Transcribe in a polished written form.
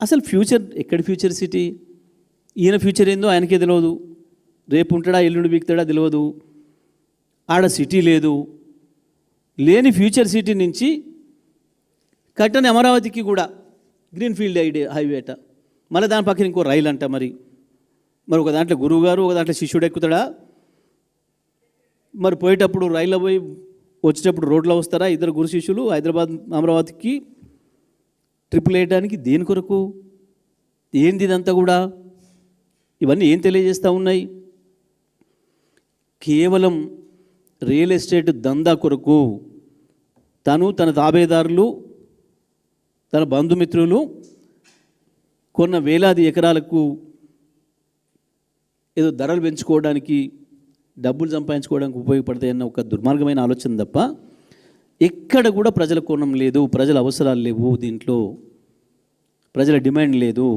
అసలు ఫ్యూచర్ ఎక్కడి future city? ఈయన ఫ్యూచర్ ఏందో ఆయనకే తెలియదు. రేపు ఉంటాడా ఎల్లుండి బీక్తాడా తెలియదు. ఆడ సిటీ లేదు. లేని ఫ్యూచర్ సిటీ నుంచి కట్టని అమరావతికి కూడా గ్రీన్ఫీల్డ్ హైవే అట, మళ్ళీ దాని పక్కన ఇంకో రైలు అంట. మరి ఒక దాంట్లో గురువు గారు, ఒక దాంట్లో శిష్యుడు ఎక్కుతాడా? మరి పోయేటప్పుడు రైల్లో పోయి వచ్చేటప్పుడు రోడ్లో వస్తారా ఇద్దరు గురు శిష్యులు హైదరాబాద్ అమరావతికి ట్రిపుల్ వేయడానికి? దేని కొరకు? ఏంది ఇదంతా కూడా? ఇవన్నీ ఏం తెలియజేస్తూ ఉన్నాయి? కేవలం రియల్ ఎస్టేట్ దందా కొరకు తను, తన తాబేదారులు, తన బంధుమిత్రులు కొన్న వేలాది ఎకరాలకు ఏదో ధరలు పెంచుకోవడానికి, డబ్బులు సంపాదించుకోవడానికి ఉపయోగపడతాయన్న ఒక దుర్మార్గమైన ఆలోచన తప్ప ఎక్కడ కూడా ప్రజల కోణం లేదు, ప్రజల అవసరాలు లేవు, దీంట్లో ప్రజల డిమాండ్ లేదు.